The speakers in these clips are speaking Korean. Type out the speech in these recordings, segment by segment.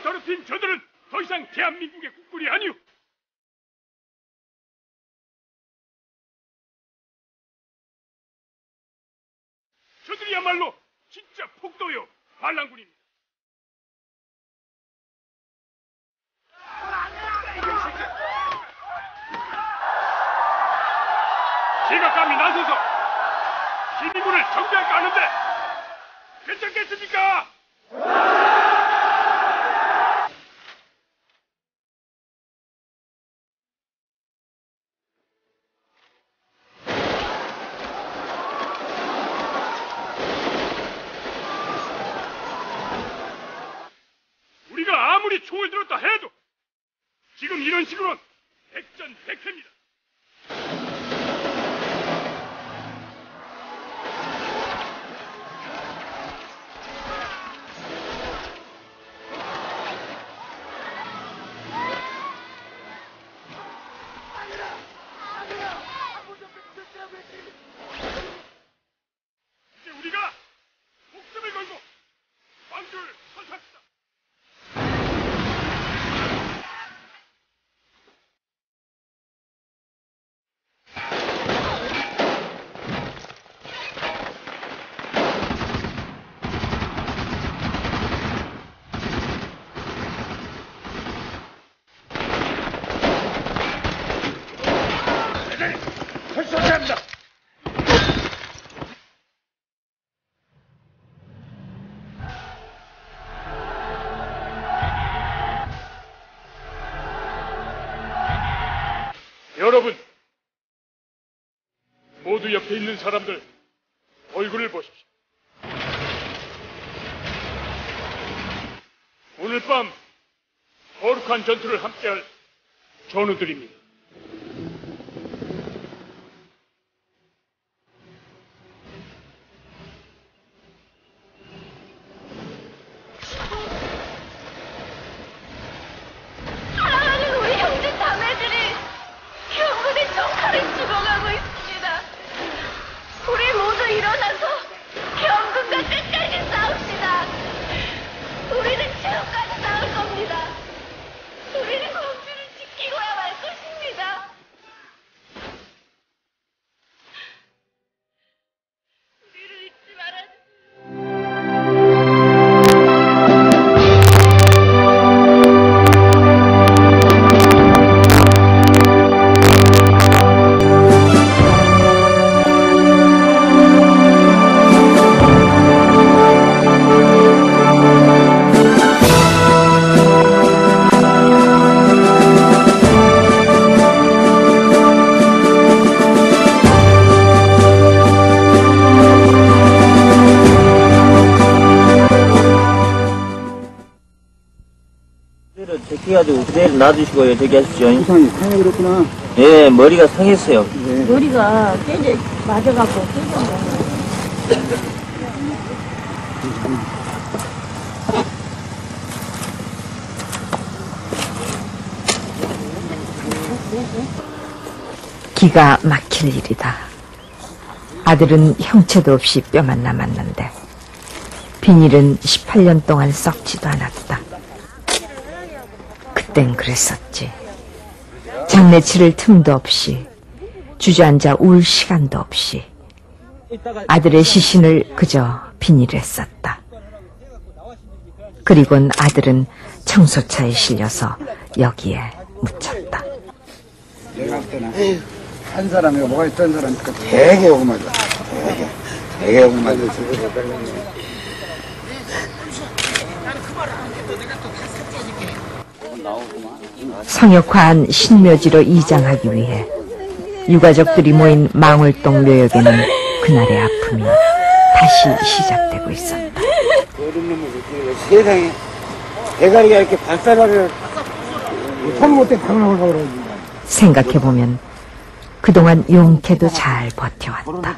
더럽힌 저들은 더 이상 대한민국의 국군이 아니오. 저들이야말로 진짜 폭도요 반란군입니다. 제가 감히 나서서 시민군을 정비할까 하는데 괜찮겠습니까? 우리가 아무리 총을 들었다 해도 지금 이런 식으로는 백전백패입니다. 이제 우리가 목숨을 걸고 광주를 선사합시다. 설치합니다. 여러분, 모두 옆에 있는 사람들 얼굴을 보십시오. 오늘 밤 거룩한 전투를 함께할 전우들입니다. 사랑하는 우리 형제 자매들이 경군의 총칼에 죽어가고 있습니다. 우리 모두 일어나서 경군과 끝까지 싸웁시다. 우리는 지옥까지 싸울 겁니다. 우리는 광주를 지키고야 말 것입니다. 우리를 잊지 말아주세요. 제끼가지고 그대로 놔두시고요. 저기 하십시오. 부상이 상해 그렇구나. 예, 머리가 상했어요. 네. 머리가 깨져 맞아갖고 깨졌네. 기가 막힐 일이다. 아들은 형체도 없이 뼈만 남았는데 비닐은 18년 동안 썩지도 않았다. 그땐 그랬었지. 장례치를 틈도 없이 주저앉아 울 시간도 없이 아들의 시신을 그저 비닐에 쌌다. 그리곤 아들은 청소차에 실려서 여기에 묻혔다. 내가 볼 때는 한 사람이 뭐가 있던 사람이니까 되게 오고 맞아. 되게 오고 맞아. 성역화한 신묘지로 이장하기 위해 유가족들이 모인 망월동 묘역에는 그날의 아픔이 다시 시작되고 있었다. 세상에 대가리가 이렇게 발사라를 손 못대 당하고 그러지. 생각해보면 그동안 용케도 잘 버텨왔다.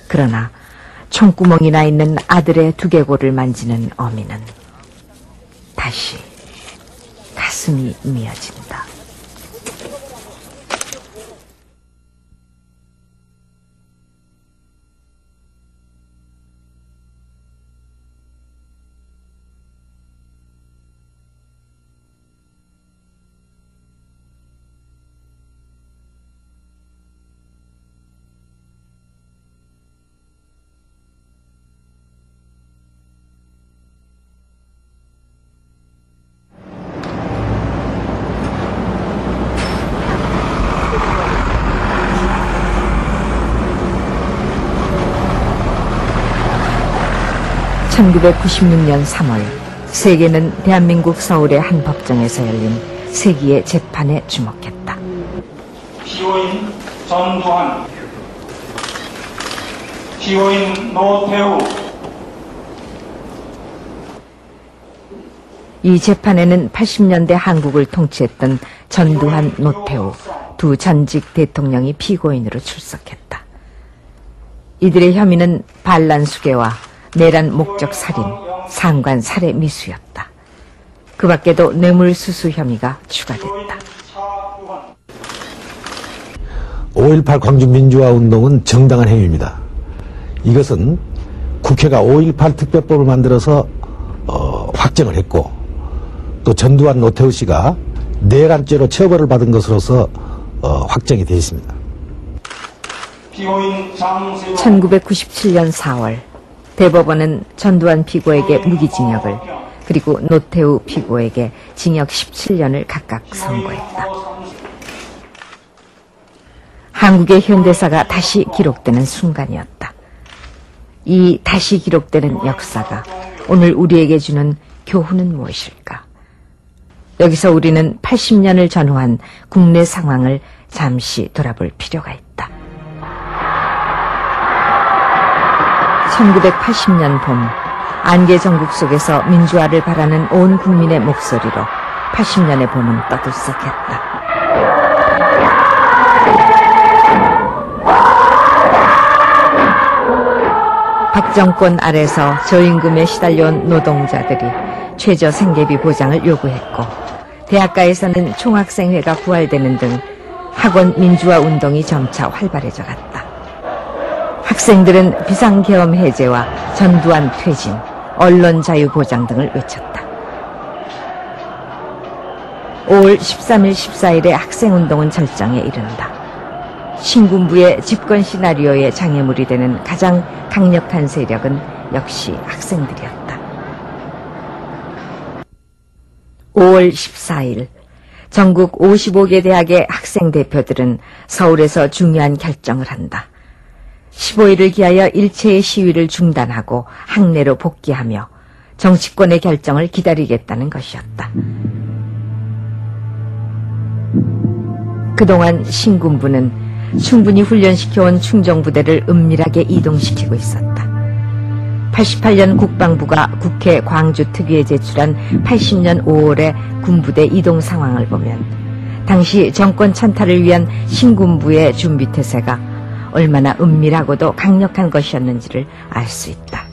그러나 총구멍이 나 있는 아들의 두개골을 만지는 어미는 다시 가슴이 미어진다. 1996년 3월 세계는 대한민국 서울의 한 법정에서 열린 세기의 재판에 주목했다. 피고인 전두환, 피고인 노태우. 이 재판에는 80년대 한국을 통치했던 전두환, 노태우 두 전직 대통령이 피고인으로 출석했다. 이들의 혐의는 반란 수괴와 내란 목적 살인, 상관 살해 미수였다. 그 밖에도 뇌물수수 혐의가 추가됐다. 5.18 광주민주화운동은 정당한 행위입니다. 이것은 국회가 5.18 특별법을 만들어서 확정을 했고 또 전두환 노태우 씨가 내란죄로 처벌을 받은 것으로서 확정이 되어 있습니다. 1997년 4월 대법원은 전두환 피고에게 무기징역을 그리고 노태우 피고에게 징역 17년을 각각 선고했다. 한국의 현대사가 다시 기록되는 순간이었다. 이 다시 기록되는 역사가 오늘 우리에게 주는 교훈은 무엇일까? 여기서 우리는 80년을 전후한 국내 상황을 잠시 돌아볼 필요가 있다. 1980년 봄, 안개 전국 속에서 민주화를 바라는 온 국민의 목소리로 80년의 봄은 떠들썩했다. 박정권 아래서 저임금에 시달려온 노동자들이 최저 생계비 보장을 요구했고 대학가에서는 총학생회가 부활되는 등 학원 민주화 운동이 점차 활발해져 갔다. 학생들은 비상계엄 해제와 전두환 퇴진, 언론 자유 보장 등을 외쳤다. 5월 13일, 14일에 학생운동은 절정에 이른다. 신군부의 집권 시나리오의 장애물이 되는 가장 강력한 세력은 역시 학생들이었다. 5월 14일, 전국 55개 대학의 학생 대표들은 서울에서 중요한 결정을 한다. 15일을 기하여 일체의 시위를 중단하고 학내로 복귀하며 정치권의 결정을 기다리겠다는 것이었다. 그동안 신군부는 충분히 훈련시켜온 충정부대를 은밀하게 이동시키고 있었다. 88년 국방부가 국회 광주특위에 제출한 80년 5월의 군부대 이동 상황을 보면 당시 정권 찬탈을 위한 신군부의 준비태세가 얼마나 은밀하고도 강력한 것이었는지를 알 수 있다.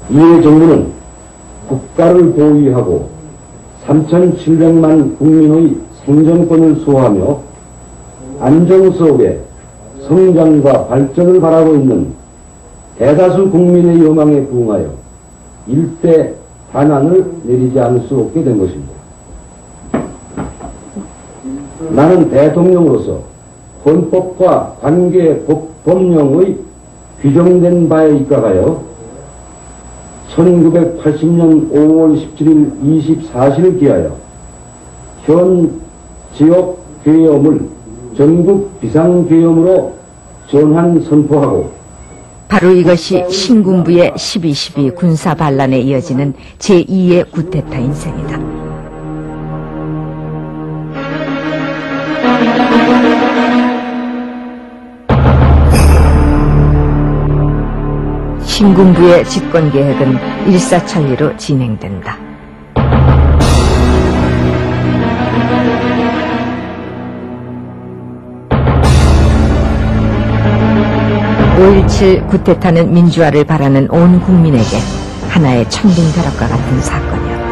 이에 정부는 국가를 보위하고 3,700만 국민의 생존권을 수호하며 안정 속에 성장과 발전을 바라고 있는 대다수 국민의 요망에 부응하여 일대 단안을 내리지 않을 수 없게 된 것입니다. 나는 대통령으로서 헌법과 관계 법령의 규정된 바에 입각하여 1980년 5월 17일 24시를 기하여 현 지역 계엄을 전국 비상계엄으로 전환 선포하고 바로 이것이 신군부의 12.12 군사반란에 이어지는 제2의 구테타인 셈이다. 신군부의 집권계획은 일사천리로 진행된다. (5.17) 구테타는 민주화를 바라는 온 국민에게 하나의 천둥벼락과 같은 사건이었다.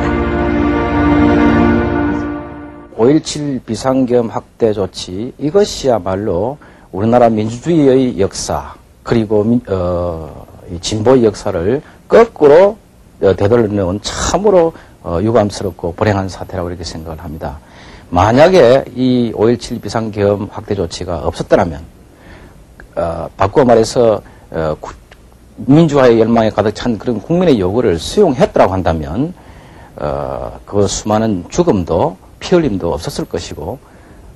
5.17 비상계엄 확대 조치, 이것이야말로 우리나라 민주주의의 역사, 그리고 이 진보의 역사를 거꾸로 되돌려놓은 참으로 유감스럽고 불행한 사태라고 이렇게 생각을 합니다. 만약에 이 5.17 비상계엄 확대 조치가 없었더라면 바꾸어 말해서 민주화의 열망에 가득 찬 그런 국민의 요구를 수용했더라고 한다면 그 수많은 죽음도 피 흘림도 없었을 것이고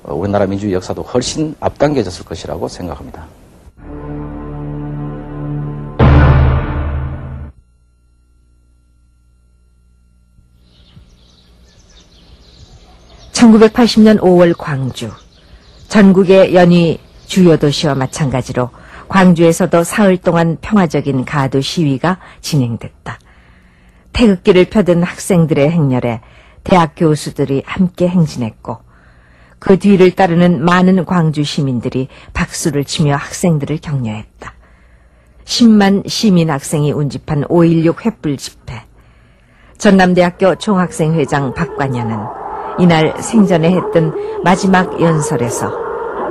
우리나라 민주주의 역사도 훨씬 앞당겨졌을 것이라고 생각합니다. (1980년 5월) 광주. 전국의 연희 주요 도시와 마찬가지로 광주에서도 사흘 동안 평화적인 가두 시위가 진행됐다. 태극기를 펴든 학생들의 행렬에 대학 교수들이 함께 행진했고 그 뒤를 따르는 많은 광주 시민들이 박수를 치며 학생들을 격려했다. 10만 시민 학생이 운집한 5.16 횃불 집회. 전남대학교 총학생회장 박관현은 이날 생전에 했던 마지막 연설에서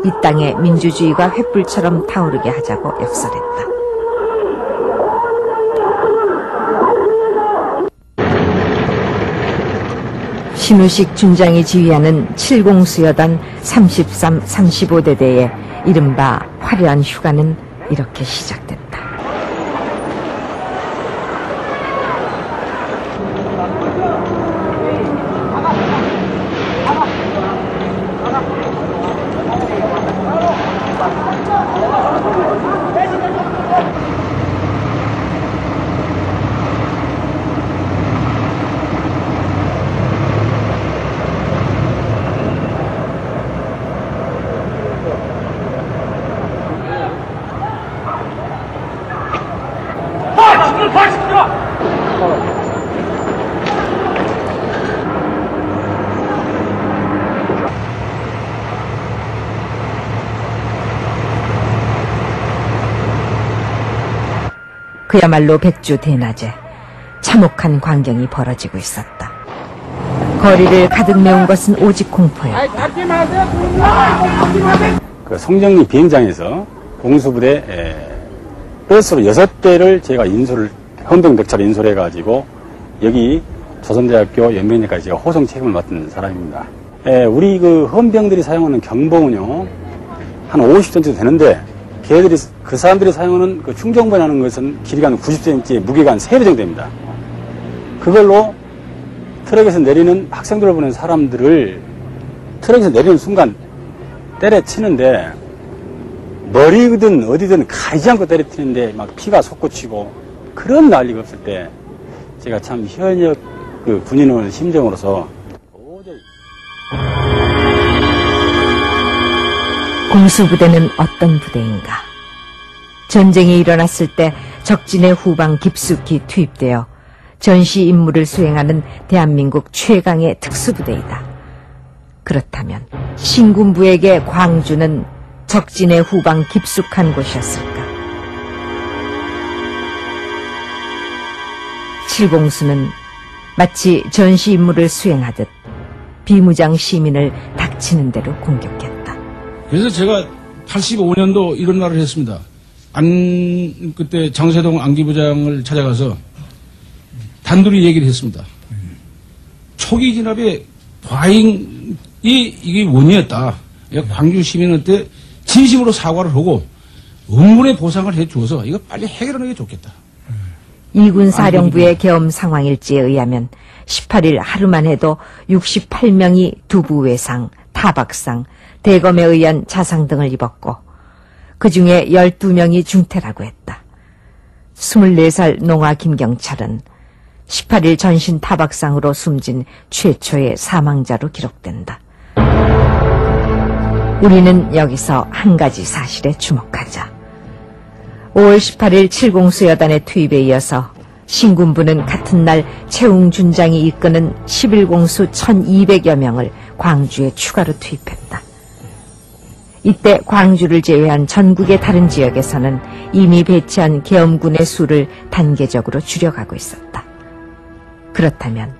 이 땅에 민주주의가 횃불처럼 타오르게 하자고 역설했다. 신우식 준장이 지휘하는 7공수여단 33, 35대대의 이른바 화려한 휴가는 이렇게 시작됐다. 그야말로 백주 대낮에 참혹한 광경이 벌어지고 있었다. 거리를 가득 메운 것은 오직 공포였다. 그 송정리 비행장에서 공수부대 버스로 6대를 제가 헌병백차로 인솔해가지고 여기 조선대학교 연맹대까지 제가 호송 책임을 맡은 사람입니다. 우리 그 헌병들이 사용하는 경봉은요 한 50cm 정도 되는데 그 사람들이 사용하는 그 충정번이라는 것은 길이가 한 90cm, 무게가 한 3배 정도 됩니다. 그걸로 트럭에서 내리는 학생들을 보는 사람들을 트럭에서 내리는 순간 때려치는데 머리든 어디든 가리지 않고 때려치는데 막 피가 솟구치고 그런 난리가 없을 때 제가 참 현역 그 군인의 심정으로서 공수부대는 어떤 부대인가? 전쟁이 일어났을 때 적진의 후방 깊숙이 투입되어 전시 임무를 수행하는 대한민국 최강의 특수부대이다. 그렇다면 신군부에게 광주는 적진의 후방 깊숙한 곳이었을까? 7공수는 마치 전시 임무를 수행하듯 비무장 시민을 닥치는 대로 공격했다. 그래서 제가 85년도 이런 말을 했습니다. 그때 장세동 안기부장을 찾아가서 단둘이 얘기를 했습니다. 초기 진압의 과잉이 이게 원인이었다. 광주 시민한테 진심으로 사과를 하고 응분의 보상을 해주어서 이거 빨리 해결하는 게 좋겠다. 이군 사령부의 계엄 상황일지에 의하면 18일 하루만 해도 68명이 두부외상, 타박상, 대검에 의한 자상 등을 입었고 그 중에 12명이 중태라고 했다. 24살 농아 김경철은 18일 전신 타박상으로 숨진 최초의 사망자로 기록된다. 우리는 여기서 한 가지 사실에 주목하자. 5월 18일 7공수여단의 투입에 이어서 신군부는 같은 날 최웅준장이 이끄는 11공수 1200여 명을 광주에 추가로 투입했다. 이때 광주를 제외한 전국의 다른 지역에서는 이미 배치한 계엄군의 수를 단계적으로 줄여가고 있었다. 그렇다면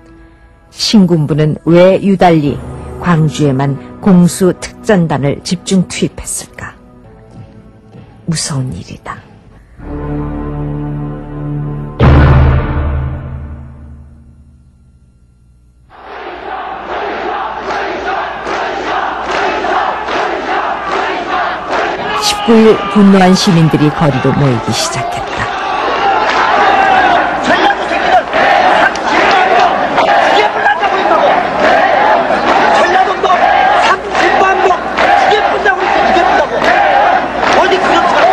신군부는 왜 유달리 광주에만 공수 특전단을 집중 투입했을까? 무서운 일이다. 19일 분노한 시민들이 거리로 모이기 시작했다. 전라도 새끼들 30만 명 죽게 불난다고 있다고. 전라도도 30만 명 죽게 분다고 있어. 죽게 분다고. 어디 그렇잖아.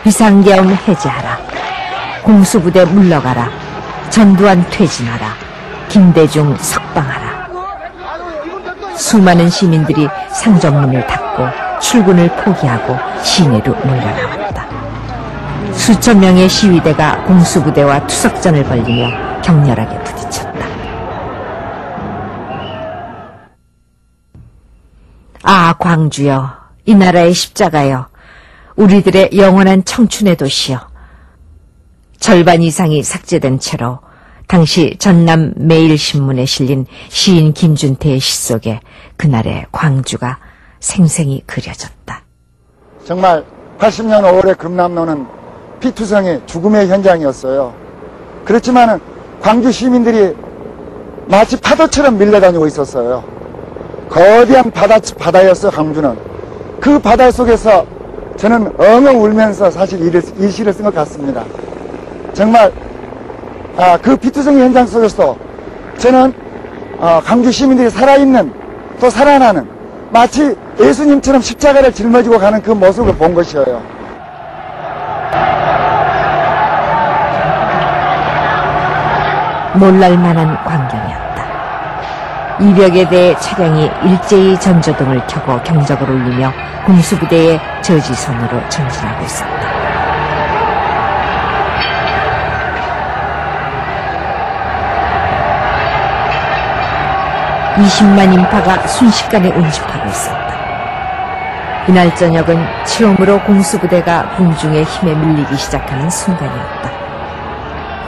비상계엄 해제하라. 공수부대 물러가라. 전두환 퇴진하라. 김대중 석방하라. 수많은 시민들이 상점문을 닫고 출근을 포기하고 시내로 몰려나왔다. 수천 명의 시위대가 공수부대와 투석전을 벌이며 격렬하게 부딪혔다. 아, 광주여, 이 나라의 십자가여, 우리들의 영원한 청춘의 도시여. 절반 이상이 삭제된 채로 당시 전남 매일신문에 실린 시인 김준태의 시 속에 그날의 광주가 생생히 그려졌다. 정말 80년 5월의 금남로는 피투성이 죽음의 현장이었어요. 그렇지만은 광주 시민들이 마치 파도처럼 밀려다니고 있었어요. 거대한 바다였어요, 광주는. 그 바다 속에서 저는 엉엉 울면서 사실 이 시를 쓴 것 같습니다. 정말 그 피투성이 현장 속에서 저는 광주 시민들이 살아있는 또 살아나는 마치 예수님처럼 십자가를 짊어지고 가는 그 모습을 본 것이에요. 놀랄만한 광경이었다. 200여 대의 차량이 일제히 전조등을 켜고 경적을 울리며 공수부대의 저지선으로 전진하고 있었다. (20만) 인파가 순식간에 운집하고 있었다. 이날 저녁은 처음으로 공수부대가 군중의 힘에 밀리기 시작하는 순간이었다.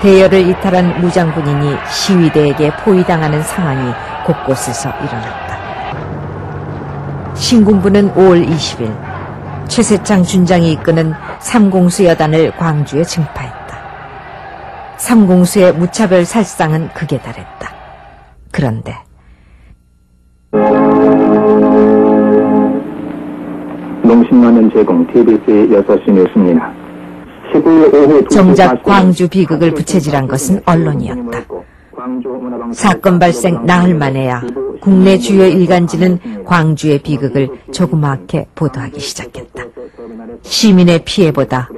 대열을 이탈한 무장군인이 시위대에게 포위당하는 상황이 곳곳에서 일어났다. 신군부는 5월 20일 최세창 준장이 이끄는 삼공수 여단을 광주에 증파했다. 삼공수의 무차별 살상은 극에 달했다. 그런데 농심라면 제공 TBC 6시 뉴스입니다. 15일 오후 정작 광주 비극을 부채질한 것은 언론이었다. 사건 발생 나흘 만에야 국내 주요 일간지는 광주의 비극을 조그맣게 보도하기 시작했다. 시민의 피해보다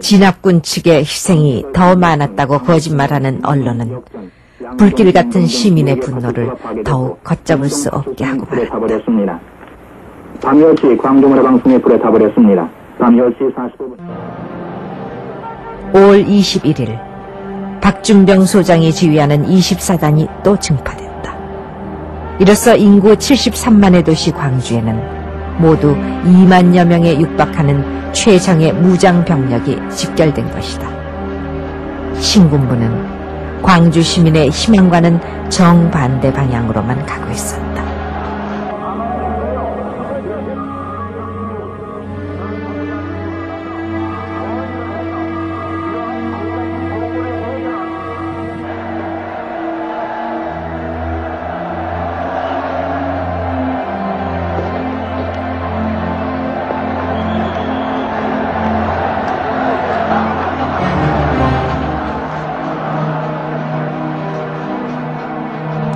진압군 측의 희생이 더 많았다고 거짓말하는 언론은 불길 같은 시민의 분노를 더욱 걷잡을 수 없게 하고 말았다. 밤 10시 광주문화방송에 불에 타버렸습니다. 밤 10시 45분 5월 21일 박준병 소장이 지휘하는 24단이 또 증파됐다. 이로써 인구 73만의 도시 광주에는 모두 2만여 명에 육박하는 최장의 무장 병력이 집결된 것이다. 신군부는 광주 시민의 희망과는 정반대 방향으로만 가고 있었다.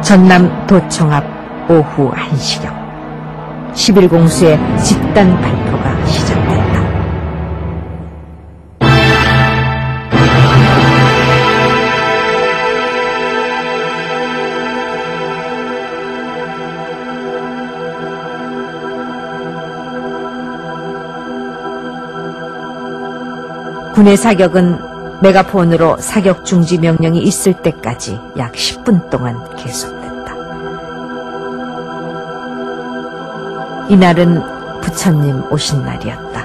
전남 도청 앞 오후 1시경 11공수의 집단 발표가 시작됐다. 군의 사격은 메가폰으로 사격 중지 명령이 있을 때까지 약 10분 동안 계속됐다. 이날은 부처님 오신 날이었다.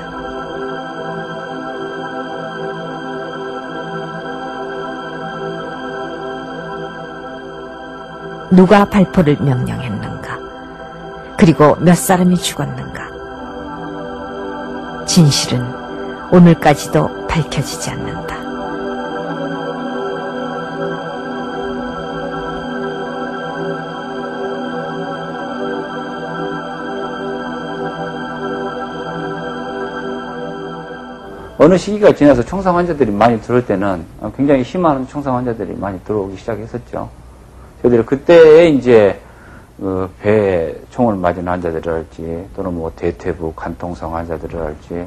누가 발포를 명령했는가? 그리고 몇 사람이 죽었는가? 진실은 오늘까지도 밝혀지지 않는다. 어느 시기가 지나서 총상 환자들이 많이 들어올 때는 굉장히 심한 총상 환자들이 많이 들어오기 시작했었죠. 저희들이 그때에 이제 배에 총을 맞은 환자들이랄지 또는 뭐 대퇴부 간통성 환자들이랄지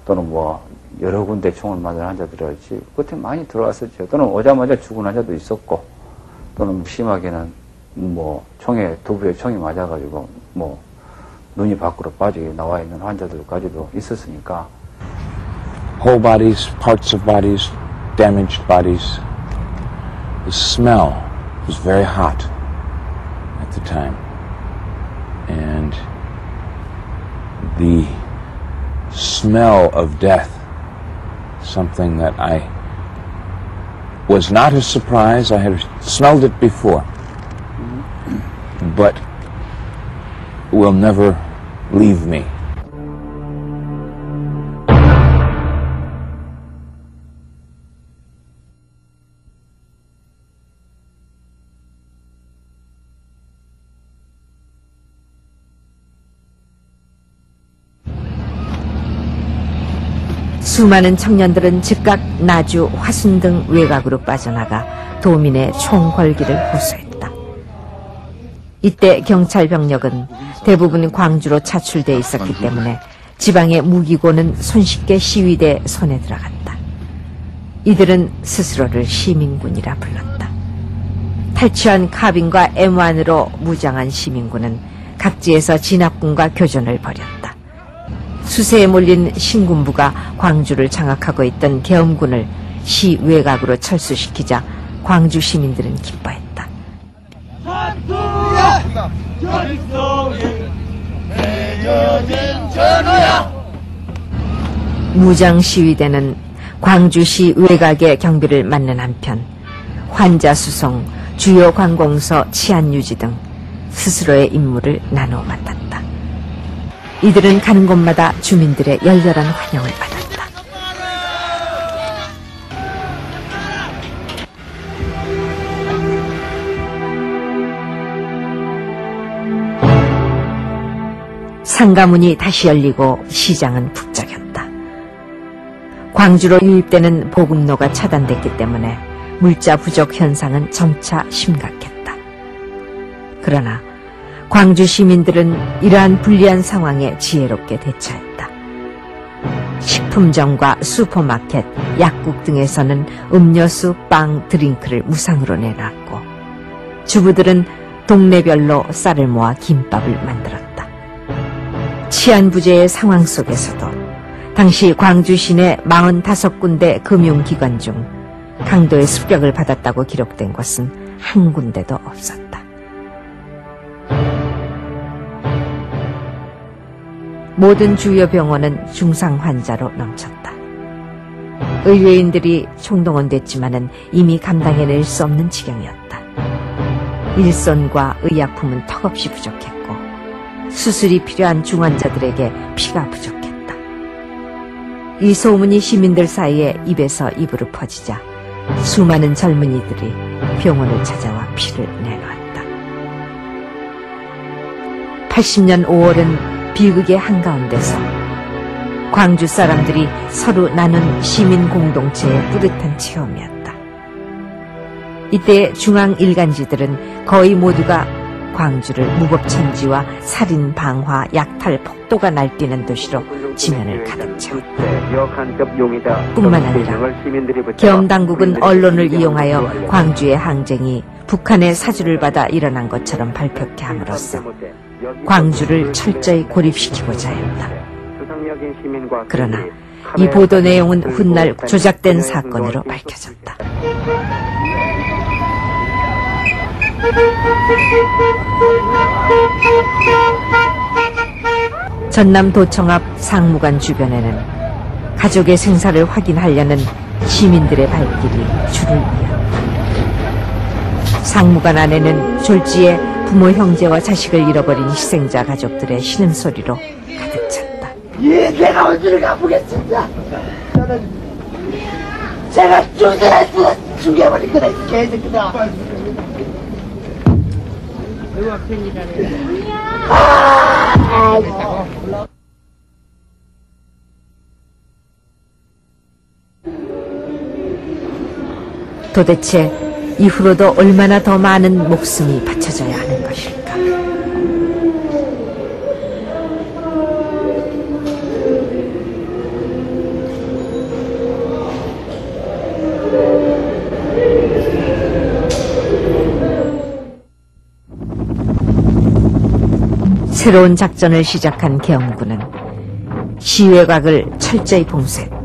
또는 뭐 여러 군데 총을 맞은 환자들이랄지 그때 많이 들어왔었죠. 또는 오자마자 죽은 환자도 있었고 또는 심하게는 뭐 두부에 총이 맞아가지고 뭐 눈이 밖으로 빠지게 나와 있는 환자들까지도 있었으니까. Whole bodies, parts of bodies, damaged bodies. The smell was very hot at the time. And the smell of death, something that I was not a surprise. I had smelled it before, but will never leave me. 수많은 청년들은 즉각 나주, 화순 등 외곽으로 빠져나가 도민의 총궐기를 호소했다. 이때 경찰 병력은 대부분 광주로 차출돼 있었기 때문에 지방의 무기고는 손쉽게 시위대 손에 들어갔다. 이들은 스스로를 시민군이라 불렀다. 탈취한 카빈과 M1으로 무장한 시민군은 각지에서 진압군과 교전을 벌였다. 수세에 몰린 신군부가 광주를 장악하고 있던 계엄군을 시 외곽으로 철수시키자 광주 시민들은 기뻐했다. 무장 시위대는 광주시 외곽의 경비를 맡는 한편 환자 수송, 주요 관공서 치안 유지 등 스스로의 임무를 나누어 맡았다. 이들은 가는 곳마다 주민들의 열렬한 환영을 받았다. 상가문이 다시 열리고 시장은 북적였다. 광주로 유입되는 보급로가 차단됐기 때문에 물자 부족 현상은 점차 심각했다. 그러나 광주 시민들은 이러한 불리한 상황에 지혜롭게 대처했다. 식품점과 슈퍼마켓, 약국 등에서는 음료수, 빵, 드링크를 무상으로 내놨고 주부들은 동네별로 쌀을 모아 김밥을 만들었다. 치안부재의 상황 속에서도 당시 광주 시내 45군데 금융기관 중 강도의 습격을 받았다고 기록된 곳은 한 군데도 없었다. 모든 주요 병원은 중상 환자로 넘쳤다. 의료인들이 총동원됐지만은 이미 감당해낼 수 없는 지경이었다. 일손과 의약품은 턱없이 부족했고 수술이 필요한 중환자들에게 피가 부족했다. 이 소문이 시민들 사이에 입에서 입으로 퍼지자 수많은 젊은이들이 병원을 찾아와 피를 내놓았다. 80년 5월은 비극의 한가운데서 광주 사람들이 서로 나눈 시민 공동체의 뿌듯한 체험이었다. 이때 중앙 일간지들은 거의 모두가 광주를 무법천지와 살인, 방화, 약탈, 폭도가 날뛰는 도시로 지면을 가득 채웠다. 뿐만 아니라 계엄당국은 언론을 이용하여 광주의 항쟁이 북한의 사주를 받아 일어난 것처럼 발표케 함으로써 광주를 철저히 고립시키고자 했다. 그러나 이 보도 내용은 훗날 조작된 사건으로 밝혀졌다. 전남도청 앞 상무관 주변에는 가족의 생사를 확인하려는 시민들의 발길이 줄을 이었다. 상무관 안에는 졸지에 부모 형제와 자식을 잃어버린 희생자 가족들의 신음소리로 가득 찼다. 예, 내가 언제를 갚으겠습니다. 저는 제가 죽여버릴 거다, 이 개새끼다. 도대체 이후로도 얼마나 더 많은 목숨이 바쳐져야 하는 것일까? 새로운 작전을 시작한 계엄군은 시외곽을 철저히 봉쇄했다.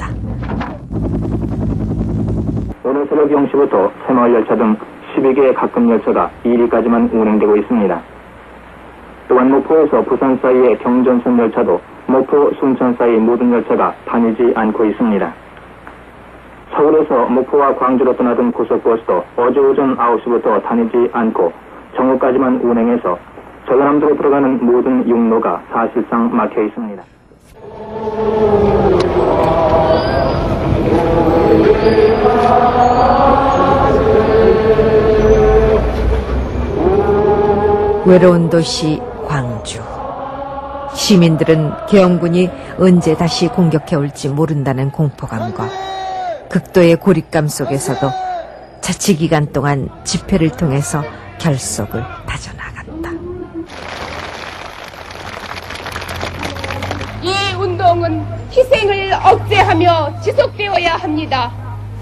오늘 새벽 0시부터 새마을 열차 등 12개의 가끔 열차가 2리까지만 운행되고 있습니다. 또한 목포에서 부산 사이의 경전선 열차도 목포, 순천 사이 모든 열차가 다니지 않고 있습니다. 서울에서 목포와 광주로 떠나던 고속버스도 어제 오전 9시부터 다니지 않고 정오까지만 운행해서 전라남도로 들어가는 모든 육로가 사실상 막혀 있습니다. 외로운 도시 광주. 시민들은 계엄군이 언제 다시 공격해 올지 모른다는 공포감과 극도의 고립감 속에서도 자치기간 동안 집회를 통해서 결속을 다져나갔다. 이 운동은 희생을 억제하며 지속되어야 합니다.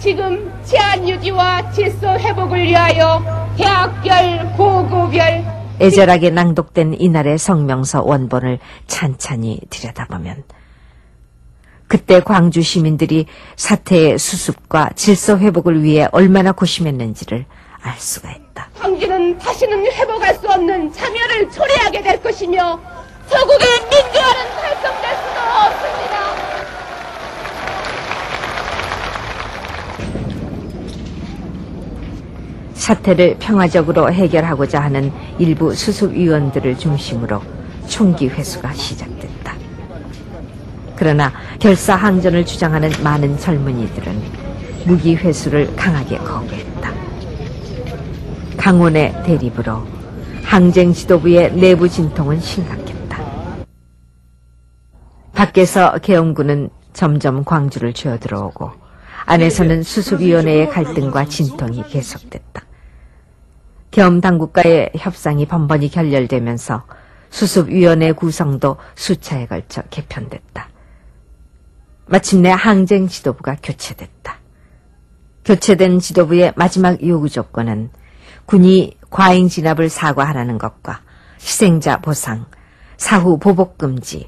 지금 치안 유지와 질서 회복을 위하여 대학별, 고고별 애절하게 낭독된 이날의 성명서 원본을 찬찬히 들여다보면 그때 광주 시민들이 사태의 수습과 질서 회복을 위해 얼마나 고심했는지를 알 수가 있다. 광주는 다시는 회복할 수 없는 참여를 초래하게 될 것이며 서국의 민주화는 달성될 수도 없습니다. 사태를 평화적으로 해결하고자 하는 일부 수습위원들을 중심으로 총기 회수가 시작됐다. 그러나 결사항전을 주장하는 많은 젊은이들은 무기 회수를 강하게 거부했다. 강원의 대립으로 항쟁 지도부의 내부 진통은 심각했다. 밖에서 계엄군은 점점 광주를 쥐어들어오고 안에서는 수습위원회의 갈등과 진통이 계속됐다. 계엄당국과의 협상이 번번이 결렬되면서 수습위원회 구성도 수차에 걸쳐 개편됐다. 마침내 항쟁 지도부가 교체됐다. 교체된 지도부의 마지막 요구 조건은 군이 과잉 진압을 사과하라는 것과 희생자 보상, 사후 보복 금지,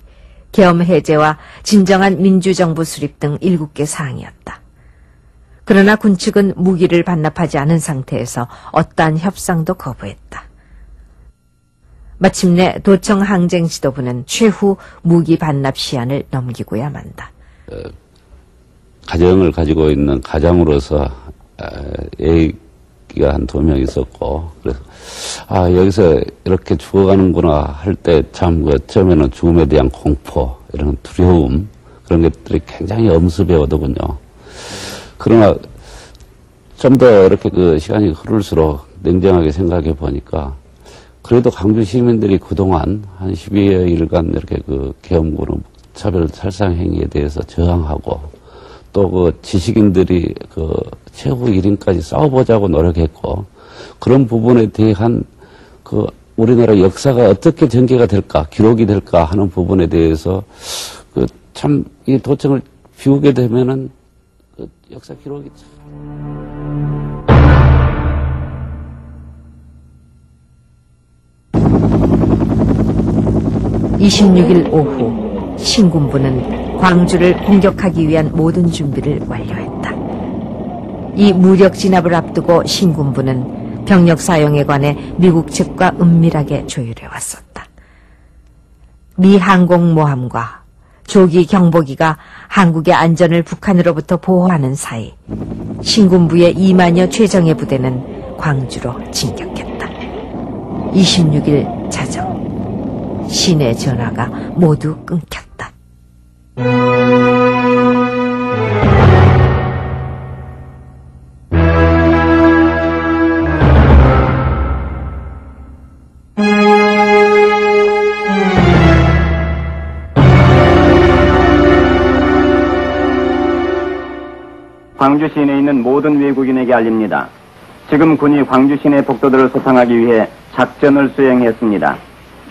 계엄 해제와 진정한 민주정부 수립 등 7개 사항이었다. 그러나 군 측은 무기를 반납하지 않은 상태에서 어떠한 협상도 거부했다. 마침내 도청 항쟁 지도부는 최후 무기 반납 시한을 넘기고야 만다. 가정을 가지고 있는 가장으로서 애기가 한 2명 있었고, 그래서 여기서 이렇게 죽어가는구나 할 때 참 처음에는 죽음에 대한 공포, 이런 두려움, 그런 것들이 굉장히 엄습해오더군요. 그러나 좀 더 이렇게 시간이 흐를수록 냉정하게 생각해 보니까 그래도 광주 시민들이 그동안 한 12여일간 이렇게 계엄군의 차별 살상 행위에 대해서 저항하고 또 지식인들이 최후 1인까지 싸워보자고 노력했고 그런 부분에 대한 우리나라 역사가 어떻게 전개가 될까, 기록이 될까 하는 부분에 대해서 참 이 도청을 비우게 되면은 역사 기록이 참. 26일 오후 신군부는 광주를 공격하기 위한 모든 준비를 완료했다. 이 무력 진압을 앞두고 신군부는 병력 사용에 관해 미국 측과 은밀하게 조율해 왔었다. 미 항공모함과 조기 경보기가 한국의 안전을 북한으로부터 보호하는 사이 신군부의 2만여 최정예 부대는 광주로 진격했다. 26일 자정 시내 전화가 모두 끊겼다. 광주 시내에 있는 모든 외국인에게 알립니다. 지금 군이 광주 시내 복도들을 소탕하기 위해 작전을 수행했습니다.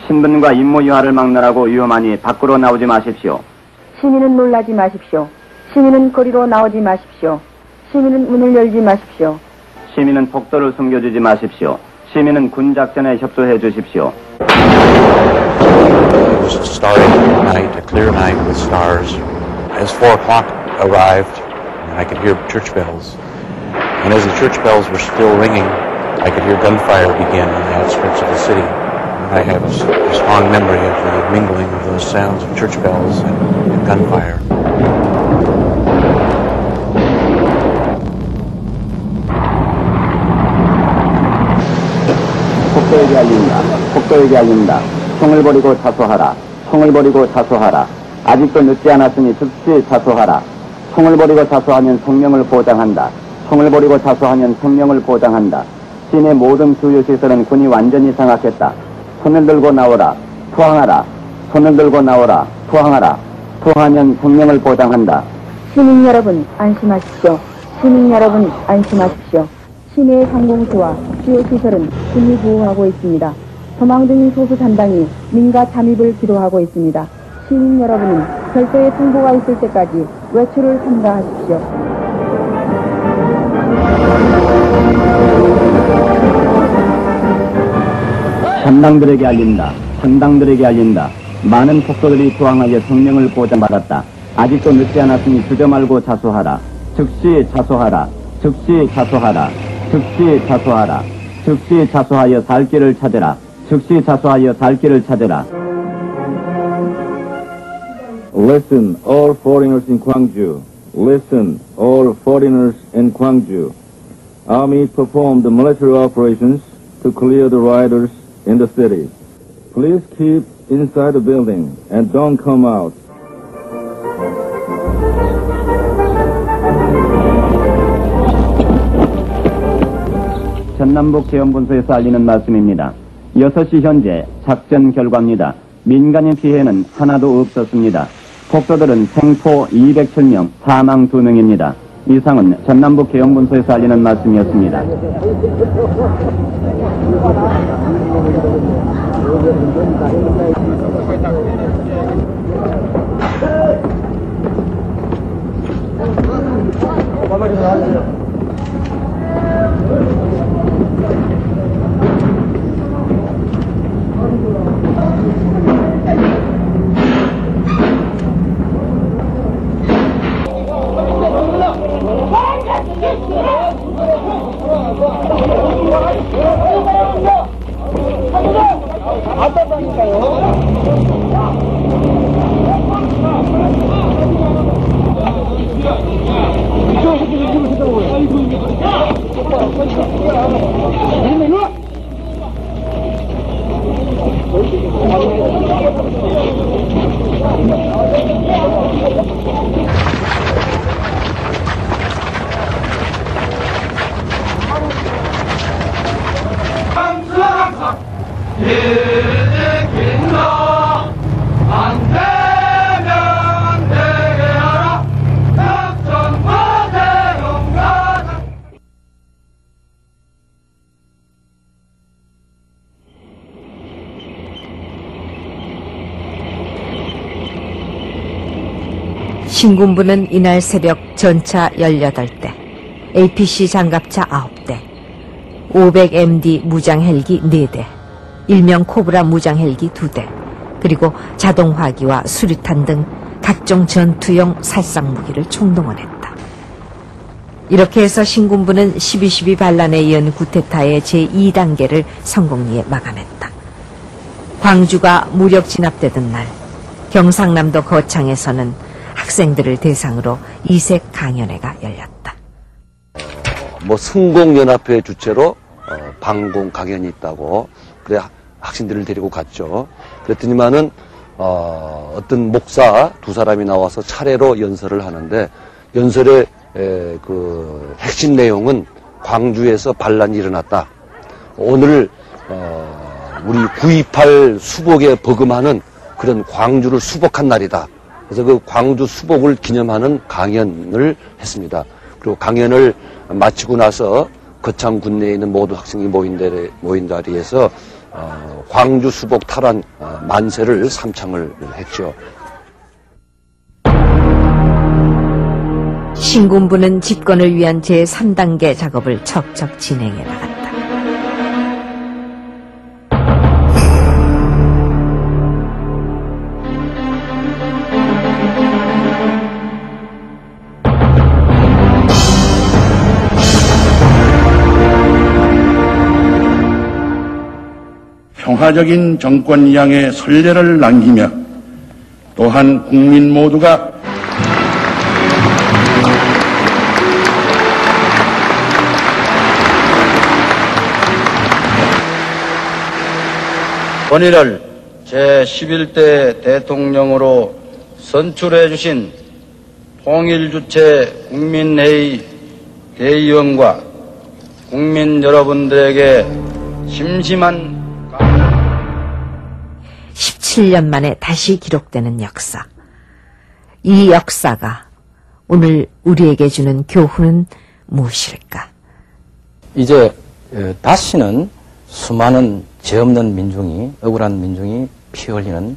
신분과 임무 유화를 막느라고 위험하니 밖으로 나오지 마십시오. 시민은 놀라지 마십시오. 시민은 거리로 나오지 마십시오. 시민은 문을 열지 마십시오. 시민은 복도를 숨겨주지 마십시오. 시민은 군 작전에 협조해 주십시오. It was a starry night, a clear night with stars. As 4 o'clock arrived, I could hear church bells. And as the church bells were still ringing, I could hear gunfire begin on the outskirts of the city. And I have a strong memory of the mingling of those sounds of church bells and gunfire. 복도에게 알린다. 복도에게 알린다. 총을 버리고 자수하라. 총을 버리고 자수하라. 아직도 늦지 않았으니 즉시 자수하라. 총을 버리고 자수하면 생명을 보장한다. 총을 버리고 자수하면 생명을 보장한다. 시내 모든 주요 시설은 군이 완전히 장악했다. 손을 들고 나오라. 투항하라. 손을 들고 나오라. 투항하라. 투항하면 생명을 보장한다. 시민 여러분 안심하십시오. 시민 여러분 안심하십시오. 시내의 상공수와 주요 시설은 군이 보호하고 있습니다. 도망 중인 소수 잔당이 민가 잠입을 기도하고 있습니다. 시민 여러분은 별도의 통보가 있을 때까지 외출을 삼가하십시오. 잔당들에게 알린다. 상당들에게 알린다. 많은 폭도들이 투항하여 생명을 보장받았다. 아직도 늦지 않았으니 주저 말고 자수하라. 즉시 자수하라. 즉시 자수하라. 즉시 자수하라. 즉시 자수하여 살 길을 찾으라. 즉시 자수하여 살 길을 찾으라. Listen, all foreigners in Gwangju. Listen, all foreigners in Gwangju. Army performed military operations to clear the rioters in the city. Please keep inside the building and don't come out. 전남북 계엄본부에서 알리는 말씀입니다. 6시 현재 작전 결과입니다. 민간인 피해는 하나도 없었습니다. 폭도들은 생포 207명, 사망 2명입니다. 이상은 전남북 계엄본부에서 알리는 말씀이었습니다. 신군부는 이날 새벽 전차 18대, APC 장갑차 9대, 500MD 무장헬기 4대, 일명 코브라 무장헬기 2대, 그리고 자동화기와 수류탄 등 각종 전투용 살상무기를 총동원했다. 이렇게 해서 신군부는 12.12 반란에 이은 구테타의 제2단계를 성공리에 마감했다. 광주가 무력 진압되던 날, 경상남도 거창에서는 학생들을 대상으로 이색 강연회가 열렸다. 성공연합회 주최로 방공 강연이 있다고. 그래 학생들을 데리고 갔죠. 그랬더니만은 어떤 목사 두 사람이 나와서 차례로 연설을 하는데 연설의 그 핵심 내용은 광주에서 반란이 일어났다. 오늘 우리 9.28 수복에 버금하는 그런 광주를 수복한 날이다. 그래서 그 광주 수복을 기념하는 강연을 했습니다. 그리고 강연을 마치고 나서 거창 군내에 있는 모든 학생이 모인 자리에서 광주 수복 탈환 만세를 삼창을 했죠. 신군부는 집권을 위한 제3단계 작업을 척척 진행해 나갔다. 평화적인 정권 이양의 선례를 남기며 또한 국민 모두가 본인을 제11대 대통령으로 선출해 주신 통일주체 국민회의 대의원과 국민 여러분들에게 심심한 17년 만에 다시 기록되는 역사. 이 역사가 오늘 우리에게 주는 교훈은 무엇일까? 이제 다시는 수많은 죄 없는 민중이, 억울한 민중이 피 흘리는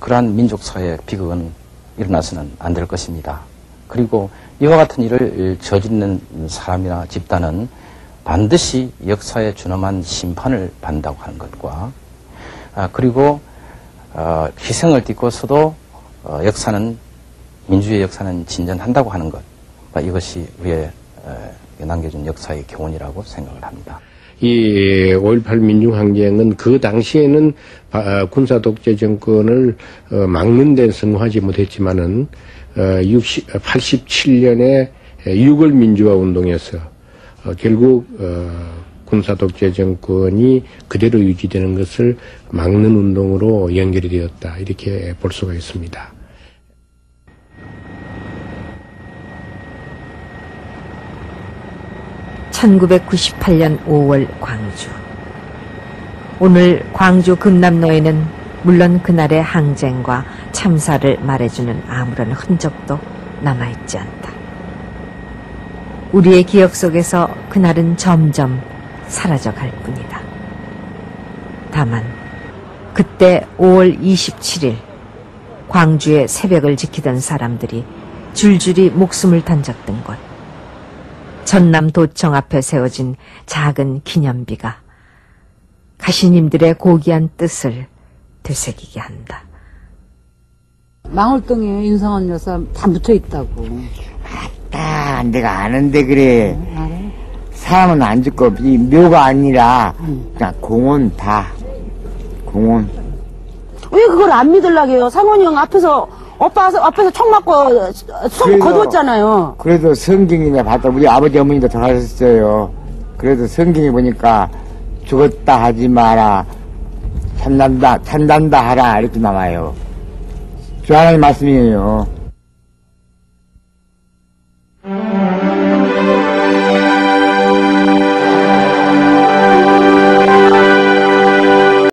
그러한 민족사회의 비극은 일어나서는 안 될 것입니다. 그리고 이와 같은 일을 저지르는 사람이나 집단은 반드시 역사에 준엄한 심판을 받는다고 하는 것과 그리고 희생을 딛고서도 민주주의 역사는 진전한다고 하는 것, 이것이 우리의 남겨준 역사의 교훈이라고 생각을 합니다. 이 5.18 민중항쟁은 그 당시에는 군사 독재 정권을 막는 데 성공하지 못했지만은 87년에 6월 민주화 운동에서 결국 군사 독재 정권이 그대로 유지되는 것을 막는 운동으로 연결이 되었다, 이렇게 볼 수가 있습니다. (1998년 5월) 광주. 오늘 광주 금남로에는 물론 그날의 항쟁과 참사를 말해주는 아무런 흔적도 남아있지 않다. 우리의 기억 속에서 그날은 점점 사라져갈 뿐이다. 다만 그때 5월 27일 광주의 새벽을 지키던 사람들이 줄줄이 목숨을 던졌던 곳, 전남도청 앞에 세워진 작은 기념비가 가시님들의 고귀한 뜻을 되새기게 한다. 망월동에 윤성원 여사 다 묻혀있다고. 아따, 내가 아는데 그래. 알아? 사람은 안 죽고 이 묘가 아니라 그냥 공원 다. 공원. 왜 그걸 안 믿으려고요? 상원이 형 오빠 앞에서 총 맞고 손 거두었잖아요. 그래도 성경이나 봤다. 우리 아버지 어머니도 돌아가셨어요. 그래도 성경에 보니까 죽었다 하지 마라, 산단다 하라, 이렇게 나와요. 주 하나님 말씀이에요.